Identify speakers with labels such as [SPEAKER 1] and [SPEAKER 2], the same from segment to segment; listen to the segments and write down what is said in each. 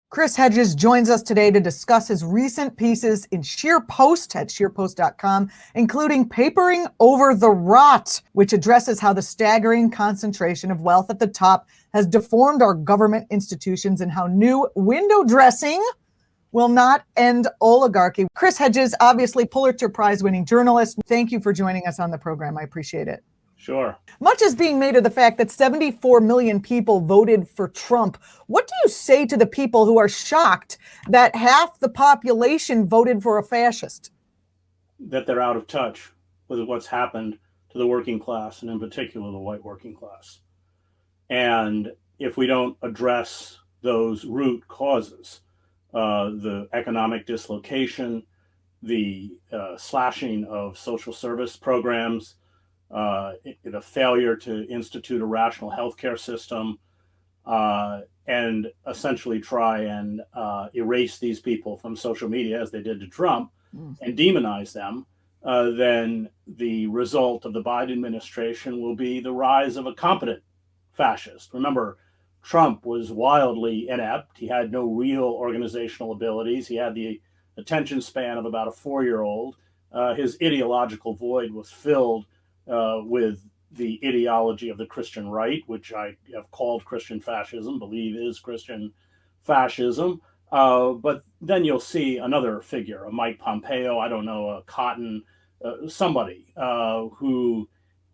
[SPEAKER 1] Chris Hedges joins us today to discuss his recent pieces in SheerPost at sheerpost.com, including Papering Over the Rot, which addresses how the staggering concentration of wealth at the top has deformed our government institutions and how new window dressing will not end oligarchy. Chris Hedges, obviously Pulitzer Prize-winning journalist. Thank you for joining us on the program. I appreciate it.
[SPEAKER 2] Sure.
[SPEAKER 1] Much is being made of the fact that 74 million people voted for Trump. What do you say to the people who are shocked that half the population voted for a fascist?
[SPEAKER 2] That they're out of touch with what's happened to the working class, and in particular the white working class. And if we don't address those root causes, the economic dislocation, the slashing of social service programs, the failure to institute a rational healthcare system, and essentially try and erase these people from social media as they did to Trump and demonize them, then the result of the Biden administration will be the rise of a competent fascist. Remember, Trump was wildly inept. He had no real organizational abilities. He had the attention span of about a 4-year-old. His ideological void was filled with the ideology of the Christian right, which I have called Christian fascism, believe is Christian fascism. But then you'll see another figure, a Mike Pompeo, I don't know, a Cotton, somebody who,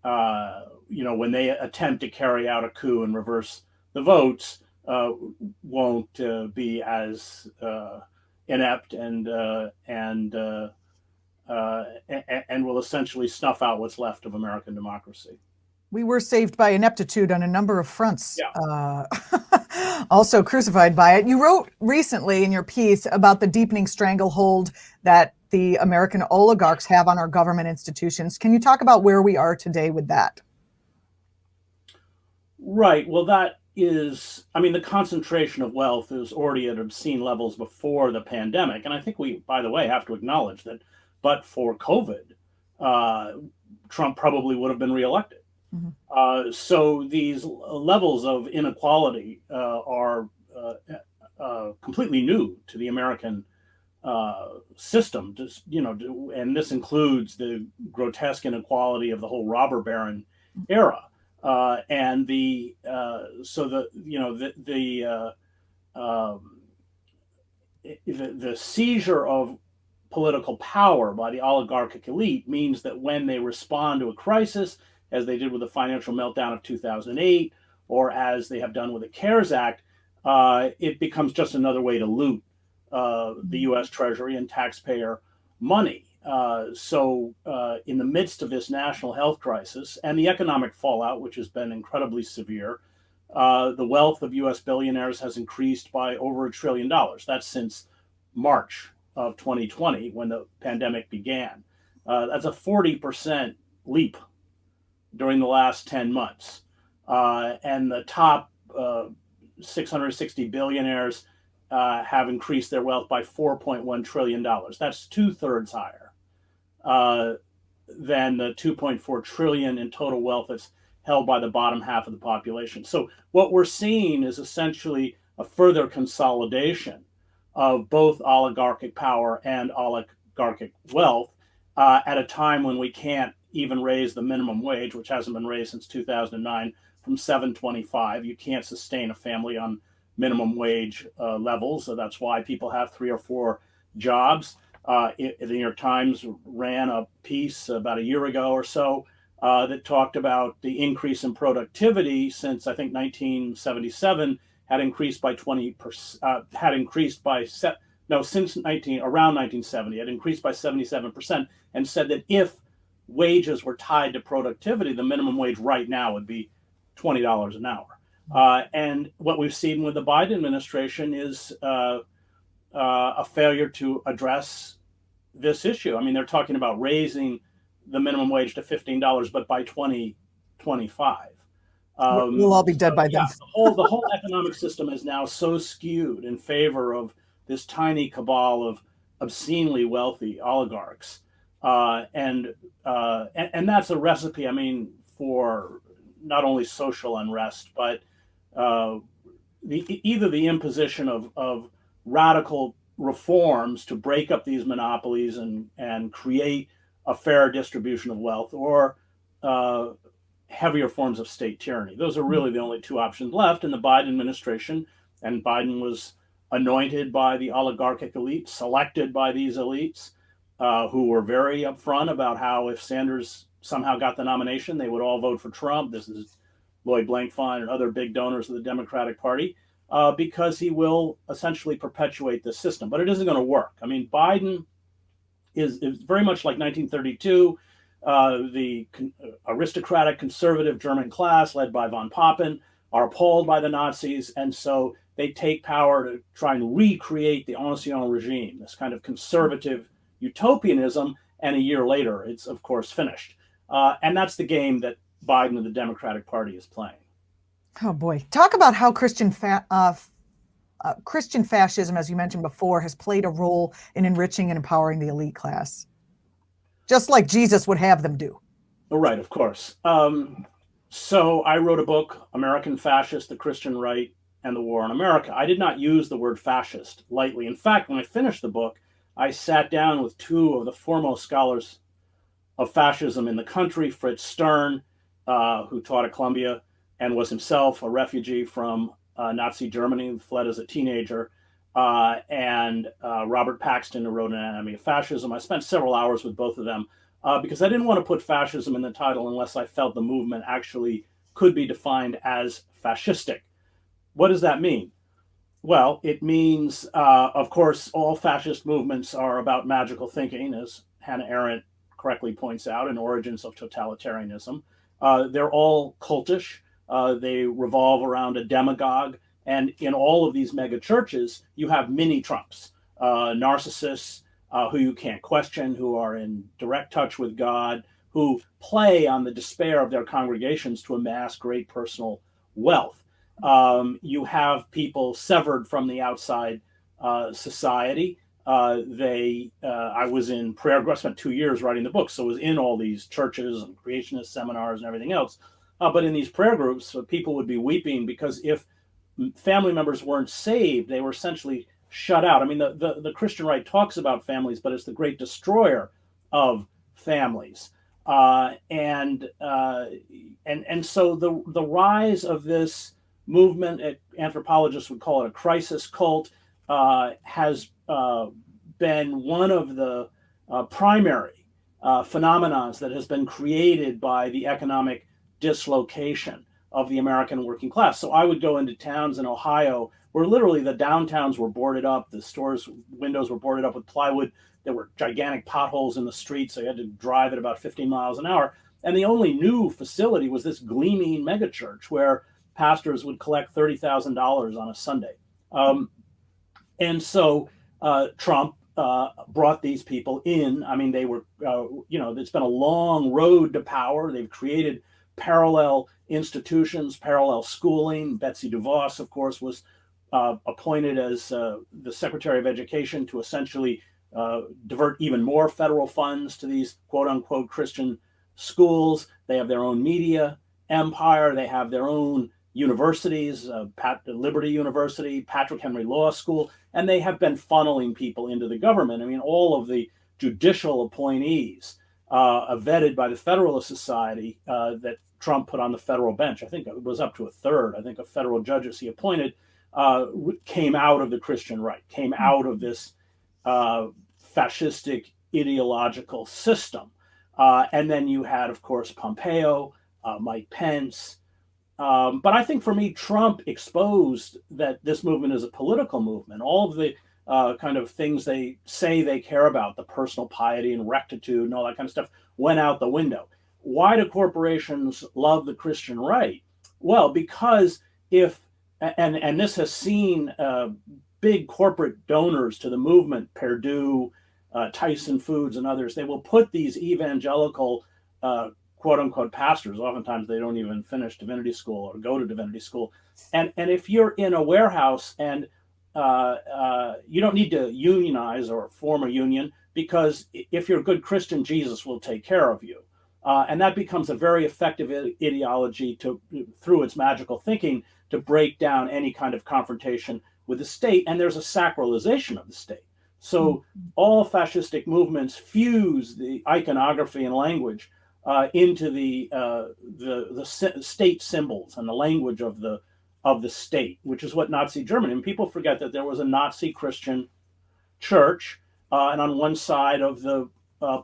[SPEAKER 2] when they attempt to carry out a coup and reverse the votes, won't be as inept and will essentially snuff out what's left of American democracy.
[SPEAKER 1] We were saved by ineptitude on a number of fronts,
[SPEAKER 2] Yeah.
[SPEAKER 1] Also crucified by it. You wrote recently in your piece about the deepening stranglehold that the American oligarchs have on our government institutions. Can you talk about where we are today with that?
[SPEAKER 2] Right. Well, that is, the concentration of wealth is already at obscene levels before the pandemic. And I think we, by the way, have to acknowledge that, but for COVID, Trump probably would have been reelected. Mm-hmm. So these levels of inequality are completely new to the American system. And this includes the grotesque inequality of the whole robber baron era, and the seizure of political power by the oligarchic elite means that when they respond to a crisis, as they did with the financial meltdown of 2008, or as they have done with the CARES Act, it becomes just another way to loot the U.S. Treasury and taxpayer money. So in the midst of this national health crisis and the economic fallout, which has been incredibly severe, the wealth of U.S. billionaires has increased by over $1 trillion. That's since March of 2020, when the pandemic began. That's a 40% leap during the last 10 months. And the top 660 billionaires have increased their wealth by $4.1 trillion. That's 2/3 higher than the 2.4 trillion in total wealth that's held by the bottom half of the population. So what we're seeing is essentially a further consolidation of both oligarchic power and oligarchic wealth at a time when we can't even raise the minimum wage, which hasn't been raised since 2009, from $7.25. You can't sustain a family on minimum wage levels. So that's why people have 3 or 4 jobs. The New York Times ran a piece about a year ago or so that talked about the increase in productivity since, I think, 1977 had increased by 20%, since around 1970, had increased by 77%, and said that if wages were tied to productivity, the minimum wage right now would be $20 an hour. And what we've seen with the Biden administration is a failure to address this issue. They're talking about raising the minimum wage to $15, but by 2025.
[SPEAKER 1] We'll all be dead by then.
[SPEAKER 2] Yeah, the whole economic system is now so skewed in favor of this tiny cabal of obscenely wealthy oligarchs. And that's a recipe, for not only social unrest, but either the imposition of radical reforms to break up these monopolies and create a fair distribution of wealth, or heavier forms of state tyranny. Those are really the only two options left in the Biden administration. And Biden was anointed by the oligarchic elite, selected by these elites, who were very upfront about how if Sanders somehow got the nomination, they would all vote for Trump. This is Lloyd Blankfein and other big donors of the Democratic Party, because he will essentially perpetuate this system. But it isn't going to work. I mean, Biden is very much like 1932. The aristocratic conservative German class, led by von Papen, are appalled by the Nazis, and so they take power to try and recreate the ancien regime, this kind of conservative utopianism, and a year later, it's of course finished. And that's the game that Biden and the Democratic Party is playing.
[SPEAKER 1] Oh boy. Talk about how Christian fascism, as you mentioned before, has played a role in enriching and empowering the elite class, just like Jesus would have them do.
[SPEAKER 2] Right, of course. So I wrote a book, American Fascists, the Christian Right, and the War on America. I did not use the word fascist lightly. In fact, when I finished the book, I sat down with two of the foremost scholars of fascism in the country, Fritz Stern, who taught at Columbia and was himself a refugee from Nazi Germany, fled as a teenager, and Robert Paxton, who wrote An Anatomy of Fascism. I spent several hours with both of them because I didn't want to put fascism in the title unless I felt the movement actually could be defined as fascistic. What does that mean? Well, it means, of course, all fascist movements are about magical thinking, as Hannah Arendt correctly points out in Origins of Totalitarianism. They're all cultish. They revolve around a demagogue. And in all of these mega churches, you have mini Trumps, narcissists who you can't question, who are in direct touch with God, who play on the despair of their congregations to amass great personal wealth. You have people severed from the outside society. I was in prayer group. I spent 2 years writing the book, so I was in all these churches and creationist seminars and everything else. But in these prayer groups, people would be weeping because if family members weren't saved, they were essentially shut out. I mean, the Christian right talks about families, but it's the great destroyer of families. And so the rise of this movement, anthropologists would call it a crisis cult, has been one of the primary phenomenons that has been created by the economic dislocation of the American working class. So I would go into towns in Ohio where literally the downtowns were boarded up, the stores' windows were boarded up with plywood, there were gigantic potholes in the streets, so you had to drive at about 15 miles an hour. And the only new facility was this gleaming megachurch where pastors would collect $30,000 on a Sunday. And so Trump brought these people in. I mean, they were, it's been a long road to power. They've created parallel institutions, parallel schooling. Betsy DeVos, of course, was appointed as the Secretary of Education to essentially divert even more federal funds to these quote unquote Christian schools. They have their own media empire. They have their own universities, Liberty University, Patrick Henry Law School, and they have been funneling people into the government. I mean, all of the judicial appointees vetted by the Federalist Society that Trump put on the federal bench, I think it was up to a third, I think, of federal judges he appointed, came out of the Christian right, came out of this fascistic ideological system. And then you had, of course, Pompeo, Mike Pence. But I think for me, Trump exposed that this movement is a political movement. All of the kind of things they say they care about, the personal piety and rectitude and all that kind of stuff, went out the window. Why do corporations love the Christian right? Well, because and this has seen big corporate donors to the movement, Perdue, Tyson Foods and others, they will put these evangelical quote unquote pastors, oftentimes they don't even finish divinity school or go to divinity school. And if you're in a warehouse and you don't need to unionize or form a union, because if you're a good Christian, Jesus will take care of you. And that becomes a very effective ideology through its magical thinking, to break down any kind of confrontation with the state, and there's a sacralization of the state. So all fascistic movements fuse the iconography and language into the state symbols and the language of the state, which is what Nazi Germany. And people forget that there was a Nazi Christian church, and on one side of the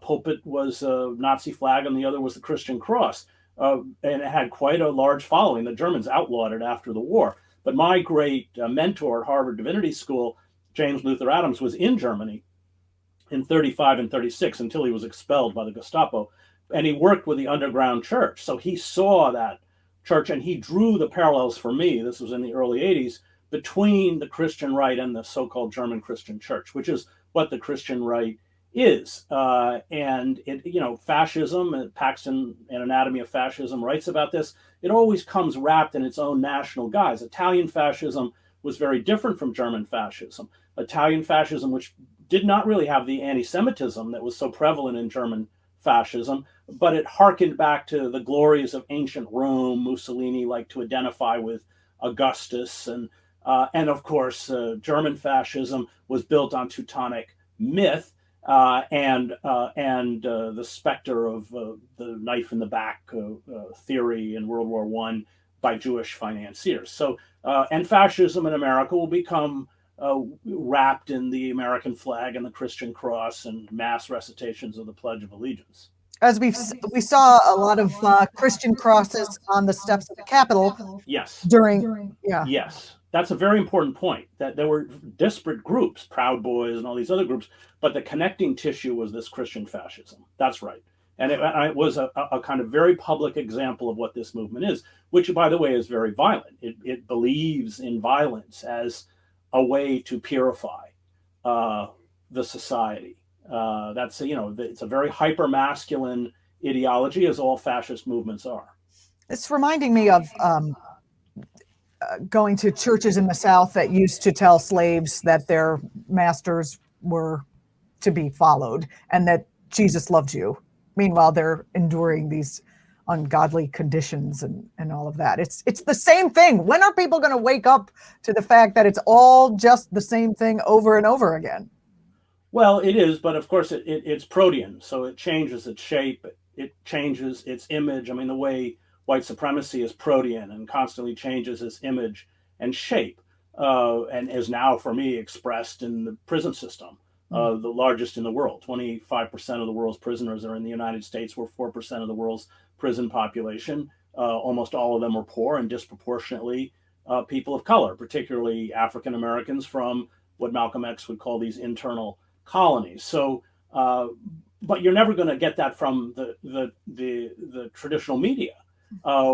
[SPEAKER 2] pulpit was a Nazi flag, and the other was the Christian cross. And it had quite a large following. The Germans outlawed it after the war. But my great mentor at Harvard Divinity School, James Luther Adams, was in Germany in 35 and 36 until he was expelled by the Gestapo. And he worked with the underground church. So he saw that church, and he drew the parallels for me, this was in the early 80s, between the Christian right and the so-called German Christian church, which is what the Christian right is. And it, fascism, Paxton, An Anatomy of Fascism, writes about this. It always comes wrapped in its own national guise. Italian fascism was very different from German fascism. Italian fascism, which did not really have the anti-Semitism that was so prevalent in German fascism, but it harkened back to the glories of ancient Rome. Mussolini liked to identify with Augustus, and of course, German fascism was built on Teutonic myth and the specter of the knife in the back theory in World War I by Jewish financiers. So, and fascism in America will become wrapped in the American flag and the Christian cross and mass recitations of the Pledge of Allegiance.
[SPEAKER 1] As we saw a lot of Christian crosses on the steps of the Capitol.
[SPEAKER 2] Yes. Yes. That's a very important point, that there were disparate groups, Proud Boys and all these other groups, but the connecting tissue was this Christian fascism. That's right. And it was a kind of very public example of what this movement is, which, by the way, is very violent. It believes in violence as a way to purify the society. It's a very hyper-masculine ideology, as all fascist movements are.
[SPEAKER 1] It's reminding me of going to churches in the South that used to tell slaves that their masters were to be followed and that Jesus loved you. Meanwhile, they're enduring these ungodly conditions and all of that. It's the same thing. When are people going to wake up to the fact that it's all just the same thing over and over again?
[SPEAKER 2] Well, it is, but of course it's protean, so it changes its shape, it changes its image. I mean, the way white supremacy is protean and constantly changes its image and shape, and is now, for me, expressed in the prison system, the largest in the world. 25% of the world's prisoners are in the United States. We're 4% of the world's prison population. Almost all of them are poor, and disproportionately people of color, particularly African Americans from what Malcolm X would call these internal colonies. So, but you're never going to get that from the traditional media,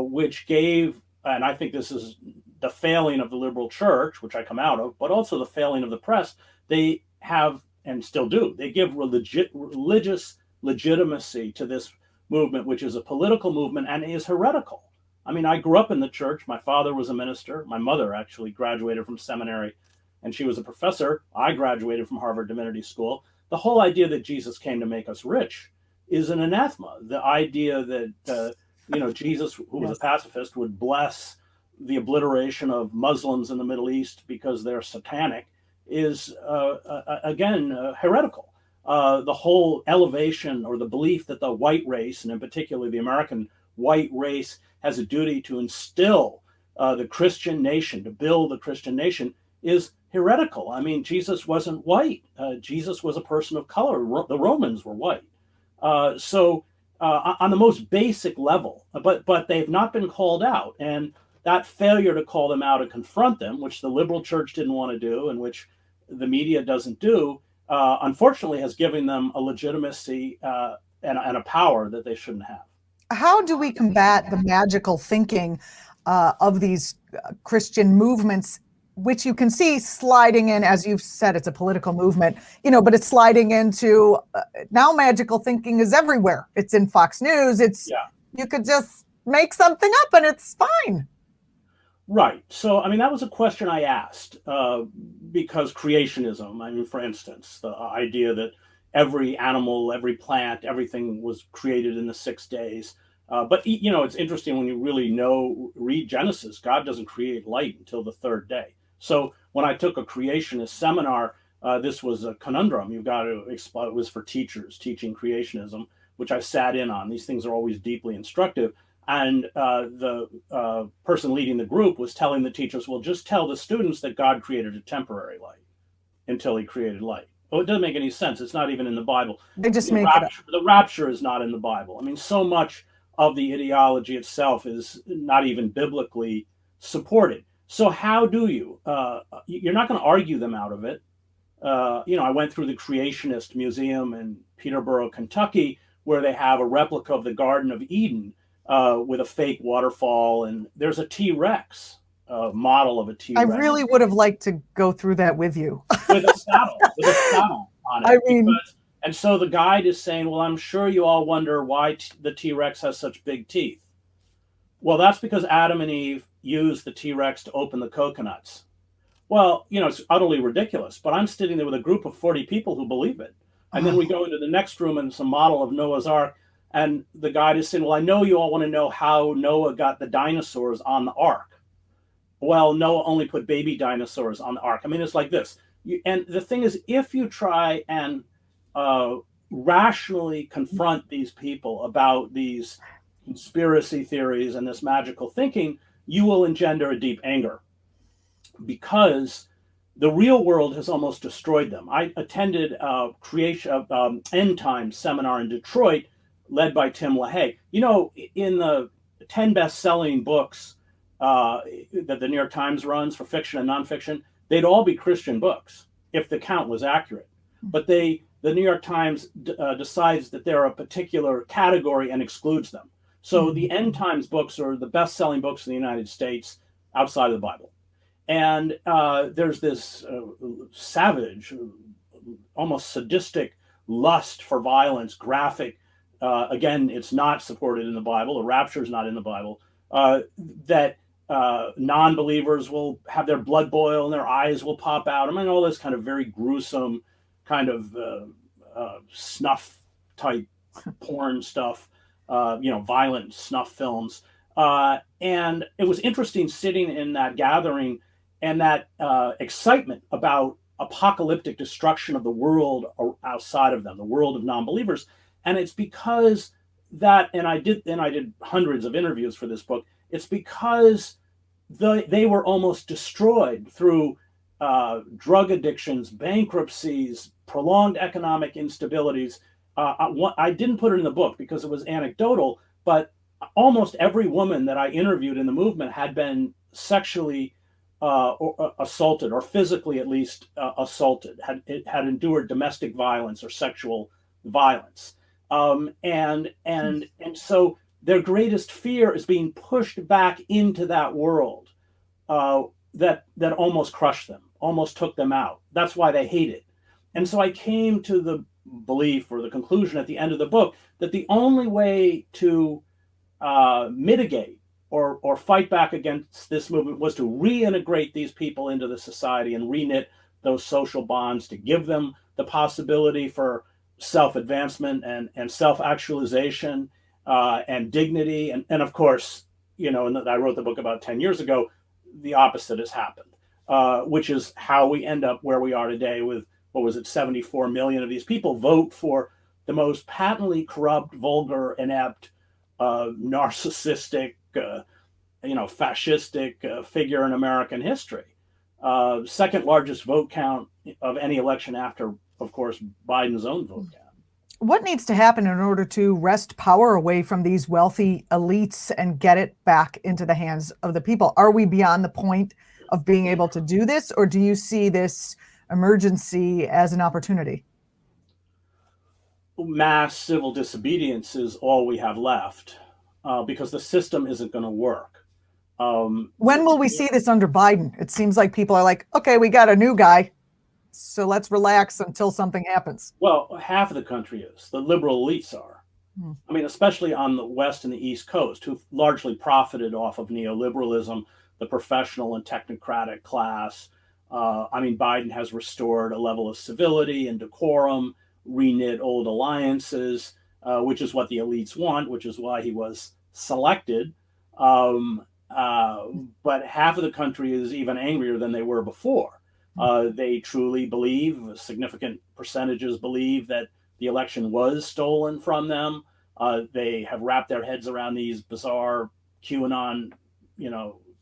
[SPEAKER 2] which gave, and I think this is the failing of the liberal church, which I come out of, but also the failing of the press. They have, and still do, they give religious legitimacy to this movement, which is a political movement and is heretical. I mean, I grew up in the church. My father was a minister. My mother actually graduated from seminary, and she was a professor. I graduated from Harvard Divinity School. The whole idea that Jesus came to make us rich is an anathema. The idea that Jesus, who was a pacifist, would bless the obliteration of Muslims in the Middle East because they're satanic is, again, heretical. The whole elevation, or the belief that the white race, and in particular the American white race, has a duty to instill the Christian nation, to build the Christian nation, is heretical. I mean, Jesus wasn't white. Jesus was a person of color. The Romans were white. So on the most basic level, but they've not been called out. And that failure to call them out and confront them, which the liberal church didn't want to do, and which the media doesn't do, unfortunately has given them a legitimacy and a power that they shouldn't have.
[SPEAKER 1] How do we combat the magical thinking of these Christian movements, which you can see sliding in, as you've said, it's a political movement, but it's sliding into now magical thinking is everywhere. It's in Fox News. You could just make something up and it's fine.
[SPEAKER 2] Right. So, I mean, that was a question I asked because creationism, I mean, for instance, the idea that every animal, every plant, everything was created in the 6 days. But, it's interesting when you really read Genesis, God doesn't create light until the third day. So when I took a creationist seminar, this was a conundrum. You've got to explain. It was for teachers teaching creationism, which I sat in on. These things are always deeply instructive. And the person leading the group was telling the teachers, well, just tell the students that God created a temporary light until he created light. Oh, it doesn't make any sense. It's not even in the Bible.
[SPEAKER 1] They just make it up.
[SPEAKER 2] The rapture is not in the Bible. I mean, so much of the ideology itself is not even biblically supported. So how do you? You're not going to argue them out of it. I went through the Creationist Museum in Peterborough, Kentucky, where they have a replica of the Garden of Eden with a fake waterfall, and there's a T-Rex, a model of a T-Rex.
[SPEAKER 1] I really would have liked to go through that with you.
[SPEAKER 2] with a saddle on it.
[SPEAKER 1] I mean,
[SPEAKER 2] and so the guide is saying, well, I'm sure you all wonder why the T-Rex has such big teeth. Well, that's because Adam and Eve used the T-Rex to open the coconuts. Well, it's utterly ridiculous, but I'm sitting there with a group of 40 people who believe it. And then we go into the next room and it's a model of Noah's Ark. And the guide is saying, well, I know you all want to know how Noah got the dinosaurs on the ark. Well, Noah only put baby dinosaurs on the ark. I mean, it's like this. And the thing is, if you try and rationally confront these people about these conspiracy theories and this magical thinking, you will engender a deep anger because the real world has almost destroyed them. I attended a end times seminar in Detroit led by Tim LaHaye. In the 10 best-selling books that the New York Times runs for fiction and nonfiction, they'd all be Christian books if the count was accurate. But the New York Times decides that they're a particular category and excludes them. So the end times books are the best-selling books in the United States outside of the Bible. And there's this savage, almost sadistic lust for violence, graphic. Again, it's not supported in the Bible. The rapture is not in the Bible. That non-believers will have their blood boil and their eyes will pop out. I mean, all this kind of very gruesome kind of snuff type porn stuff, violent snuff films. And it was interesting sitting in that gathering and that excitement about apocalyptic destruction of the world outside of them, the world of non-believers. And it's because that, and I did hundreds of interviews for this book. It's because they were almost destroyed through drug addictions, bankruptcies, prolonged economic instabilities. I didn't put it in the book because it was anecdotal, but almost every woman that I interviewed in the movement had been sexually assaulted, or physically at least assaulted, had endured domestic violence or sexual violence. And so their greatest fear is being pushed back into that world that almost crushed them, almost took them out. That's why they hate it. And so I came to the belief, or the conclusion at the end of the book, that the only way to mitigate or fight back against this movement was to reintegrate these people into the society and reknit those social bonds, to give them the possibility for self-advancement and self-actualization and dignity. And of course, and I wrote the book about 10 years ago, the opposite has happened, which is how we end up where we are today with, 74 million of these people vote for the most patently corrupt, vulgar, inept, narcissistic, fascistic figure in American history. Second largest vote count of any election after, of course, Biden's own vote count.
[SPEAKER 1] What needs to happen in order to wrest power away from these wealthy elites and get it back into the hands of the people? Are we beyond the point of being able to do this, or do you see this emergency as an opportunity?
[SPEAKER 2] Mass civil disobedience is all we have left because the system isn't going to work.
[SPEAKER 1] When will we see this under Biden? It seems like people are like, okay, we got a new guy, so let's relax until something happens.
[SPEAKER 2] Well, half of the country is. The liberal elites are. I mean, especially on the West and the East Coast, who've largely profited off of neoliberalism, the professional and technocratic class. Biden has restored a level of civility and decorum, reknit old alliances, which is what the elites want, which is why he was selected. But half of the country is even angrier than they were before. They truly believe, significant percentages believe, that the election was stolen from them. They have wrapped their heads around these bizarre QAnon,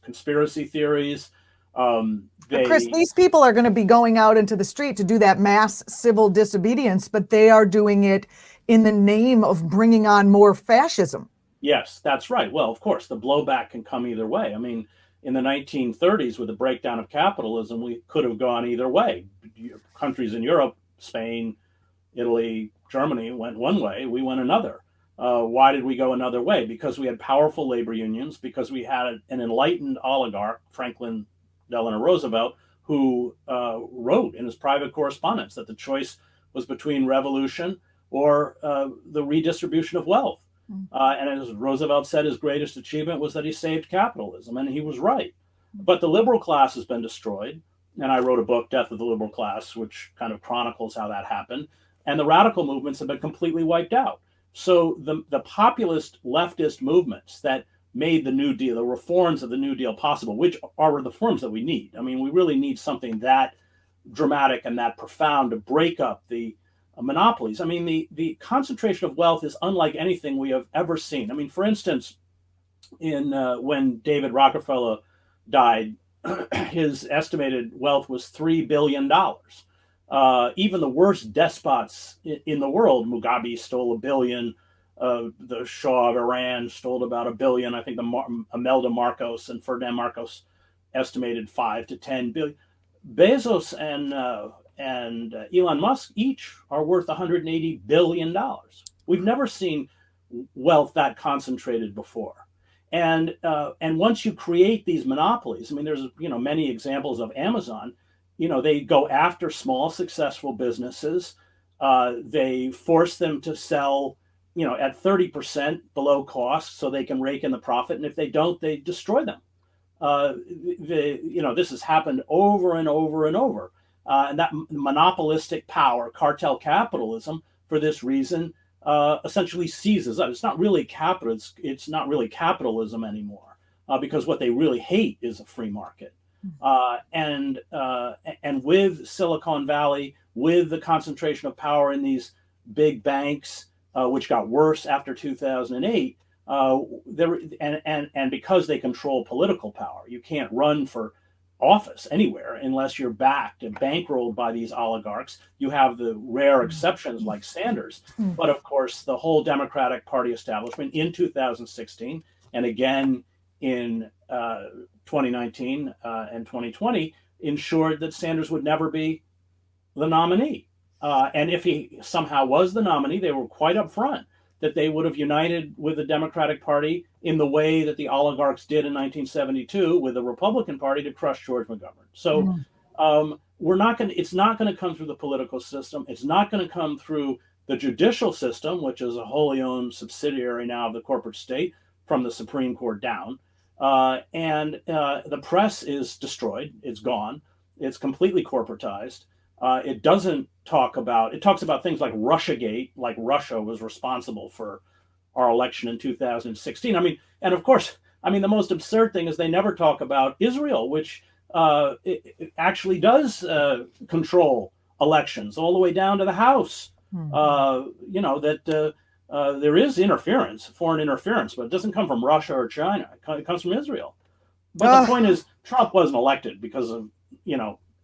[SPEAKER 2] conspiracy theories.
[SPEAKER 1] Chris, these people are going to be going out into the street to do that mass civil disobedience, but they are doing it in the name of bringing on more fascism.
[SPEAKER 2] Yes, that's right. Well, of course, the blowback can come either way. I mean, in the 1930s, with the breakdown of capitalism, we could have gone either way. Countries in Europe, Spain, Italy, Germany, went one way, we went another. Why did we go another way? Because we had powerful labor unions, because we had an enlightened oligarch, Franklin Delano Roosevelt, who wrote in his private correspondence that the choice was between revolution or the redistribution of wealth. And as Roosevelt said, his greatest achievement was that he saved capitalism, and he was right. But the liberal class has been destroyed, and I wrote a book, Death of the Liberal Class, which kind of chronicles how that happened. And the radical movements have been completely wiped out. So the populist leftist movements that made the New Deal, the reforms of the New Deal possible, which are the reforms that we need. I mean, we really need something that dramatic and that profound to break up the monopolies. I mean, the concentration of wealth is unlike anything we have ever seen. I mean, for instance, when David Rockefeller died, his estimated wealth was $3 billion. Even the worst despots in the world, Mugabe stole $1 billion. The Shah of Iran stole about $1 billion. I think Imelda Marcos and Ferdinand Marcos estimated 5 to 10 billion. Bezos and Elon Musk each are worth $180 billion. We've never seen wealth that concentrated before. And once you create these monopolies, I mean, there's many examples of Amazon. They go after small successful businesses. They force them to sell, at 30% below cost so they can rake in the profit. And if they don't, they destroy them. This has happened over and over and over. And that monopolistic power, cartel capitalism, for this reason, essentially seizes us. It's not really capital. It's not really capitalism anymore, because what they really hate is a free market. And with Silicon Valley, with the concentration of power in these big banks, which got worse after 2008, and because they control political power, you can't run for office anywhere unless you're backed and bankrolled by these oligarchs. You have the rare exceptions like Sanders, but of course the whole Democratic Party establishment in 2016 and again in 2019 and 2020 ensured that Sanders would never be the nominee. And if he somehow was the nominee, they were quite upfront that they would have united with the Democratic Party in the way that the oligarchs did in 1972 with the Republican Party to crush George McGovern. So it's not going to come through the political system. It's not going to come through the judicial system, which is a wholly owned subsidiary now of the corporate state from the Supreme Court down. And the press is destroyed. It's gone. It's completely corporatized. It talks about things like Russiagate, like Russia was responsible for our election in 2016. I mean, and of course, the most absurd thing is they never talk about Israel, which it actually does control elections all the way down to the House. There is interference, foreign interference, but it doesn't come from Russia or China. It comes from Israel. But the point is, Trump wasn't elected because of,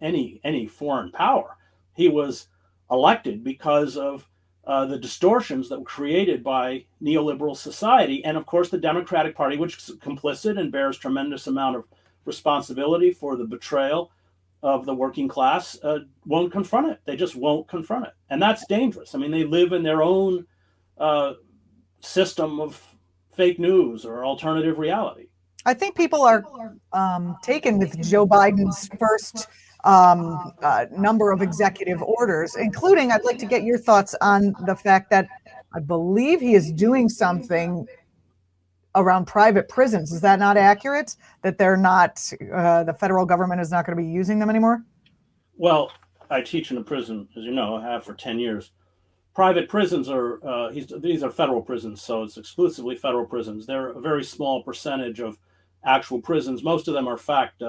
[SPEAKER 2] any foreign power. He was elected because of the distortions that were created by neoliberal society. And of course, the Democratic Party, which is complicit and bears tremendous amount of responsibility for the betrayal of the working class, won't confront it. They just won't confront it. And that's dangerous. I mean, they live in their own system of fake news or alternative reality.
[SPEAKER 1] I think people are taken with Joe Biden's first number of executive orders, including, I'd like to get your thoughts on the fact that I believe he is doing something around private prisons. Is that not accurate? That they're not, the federal government is not going to be using them anymore?
[SPEAKER 2] Well, I teach in a prison, as you know, I have for 10 years. Private prisons these are federal prisons, so it's exclusively federal prisons. They're a very small percentage of actual prisons. Most of them are, in fact,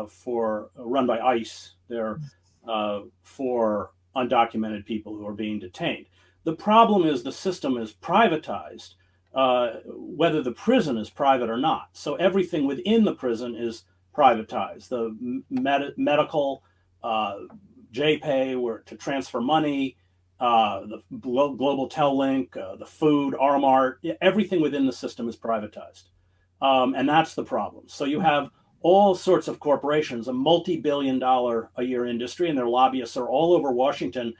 [SPEAKER 2] for run by ICE. They're for undocumented people who are being detained. The problem is the system is privatized, whether the prison is private or not. So everything within the prison is privatized. The medical, JPay, where to transfer money, the global Tellink, the food, Armart, everything within the system is privatized. And that's the problem. So you have all sorts of corporations, a multi-billion-dollar a year industry, and their lobbyists are all over Washington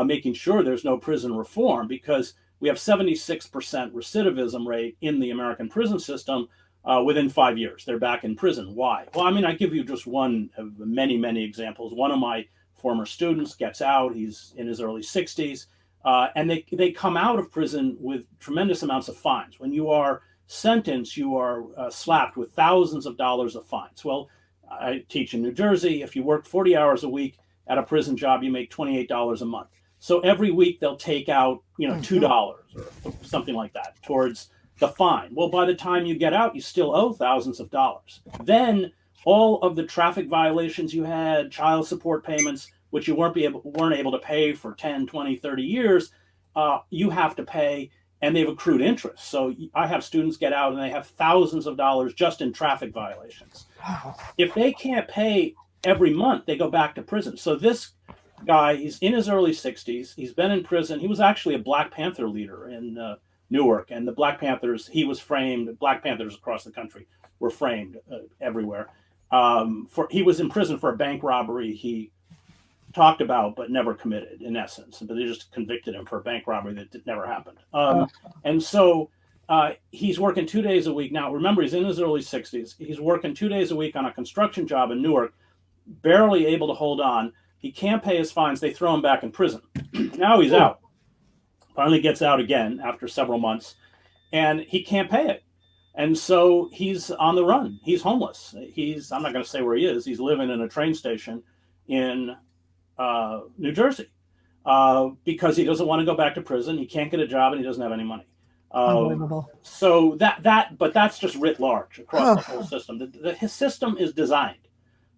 [SPEAKER 2] making sure there's no prison reform, because we have 76% recidivism rate in the American prison system. Within 5 years, they're back in prison. Why? Well, I mean, I give you just one of many, many examples. One of my former students gets out. He's in his early 60s. And they come out of prison with tremendous amounts of fines. When you are sentenced, you are slapped with thousands of dollars of fines. Well, I teach in New Jersey. If you work 40 hours a week at a prison job, you make $28 a month. So every week they'll take out, $2 or something like that towards the fine. Well, by the time you get out, you still owe thousands of dollars. Then all of the traffic violations you had, child support payments, which you weren't able to pay for 10, 20, 30 years, you have to pay, and they've accrued interest. So I have students get out and they have thousands of dollars just in traffic violations. If they can't pay every month, they go back to prison. So this guy, he's in his early 60s. He's been in prison. He was actually a Black Panther leader in Newark, and the Black Panthers, he was framed. Black Panthers across the country were framed everywhere. He was in prison for a bank robbery he talked about but never committed, in essence. But they just convicted him for a bank robbery that never happened. And so he's working 2 days a week. Now, remember, he's in his early 60s. He's working 2 days a week on a construction job in Newark, barely able to hold on. He can't pay his fines. They throw him back in prison. Now he's out. Finally gets out again after several months, and he can't pay it. And so he's on the run. He's homeless. I'm not going to say where he is. He's living in a train station in New Jersey because he doesn't want to go back to prison. He can't get a job and he doesn't have any money.
[SPEAKER 1] Unbelievable.
[SPEAKER 2] So but that's just writ large across the whole system. His system is designed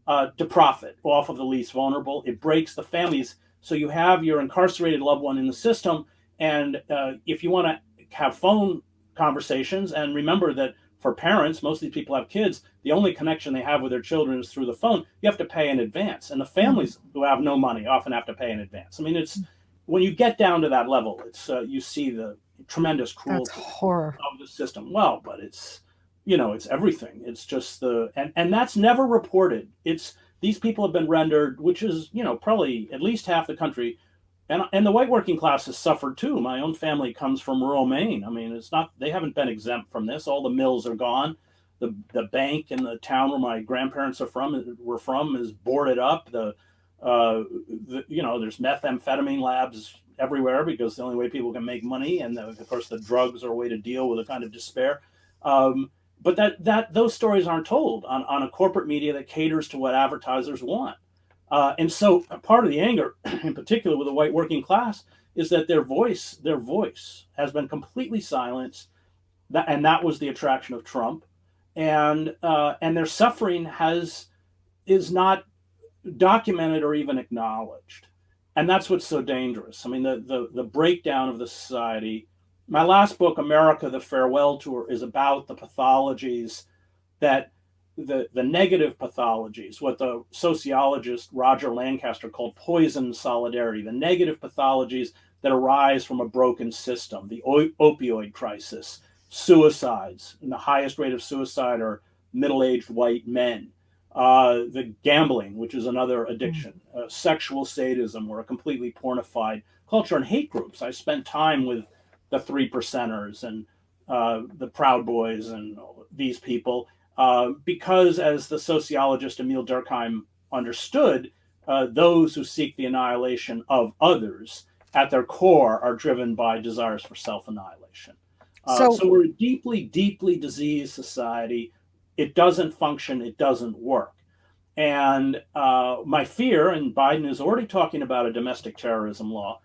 [SPEAKER 2] to profit off of the least vulnerable. It breaks the families. So you have your incarcerated loved one in the system. And if you want to have phone conversations, and remember that for parents, most of these people have kids, the only connection they have with their children is through the phone. You have to pay in advance. And the families who have no money often have to pay in advance. I mean, it's when you get down to that level, it's you see the tremendous cruelty of the system. Well, but it's everything. It's just and that's never reported. These people have been rendered, which is, probably at least half the country. And the white working class has suffered too. My own family comes from rural Maine. I mean, they haven't been exempt from this. All the mills are gone. The bank in the town where my grandparents were from is boarded up. There's methamphetamine labs everywhere because the only way people can make money. And of course, the drugs are a way to deal with a kind of despair. But those stories aren't told on a corporate media that caters to what advertisers want. And so part of the anger, in particular with the white working class, is that their voice has been completely silenced. And that was the attraction of Trump. And their suffering is not documented or even acknowledged. And that's what's so dangerous. I mean, the breakdown of the society. My last book, America, the Farewell Tour, is about the pathologies that the negative pathologies, what the sociologist Roger Lancaster called poison solidarity, the negative pathologies that arise from a broken system, the opioid crisis, suicides, and the highest rate of suicide are middle-aged white men, the gambling, which is another addiction, sexual sadism, or a completely pornified culture, and hate groups. I spent time with the 3 Percenters and the Proud Boys and these people, because as the sociologist Emile Durkheim understood, those who seek the annihilation of others at their core are driven by desires for self-annihilation. So we're a deeply, deeply diseased society. It doesn't function. It doesn't work. And my fear, and Biden is already talking about a domestic terrorism law,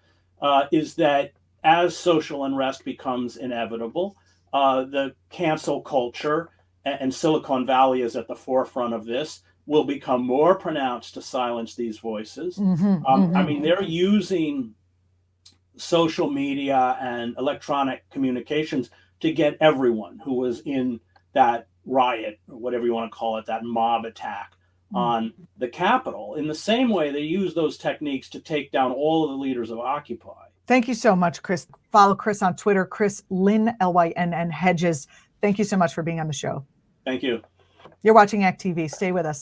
[SPEAKER 2] is that as social unrest becomes inevitable, the cancel culture and Silicon Valley is at the forefront of this, will become more pronounced to silence these voices. I mean, they're using social media and electronic communications to get everyone who was in that riot, or whatever you want to call it, that mob attack on the Capitol. In the same way, they use those techniques to take down all of the leaders of Occupy.
[SPEAKER 1] Thank you so much, Chris. Follow Chris on Twitter, Chris Lynn, Lynn Hedges. Thank you so much for being on the show.
[SPEAKER 2] Thank you.
[SPEAKER 1] You're watching ACT TV. Stay with us.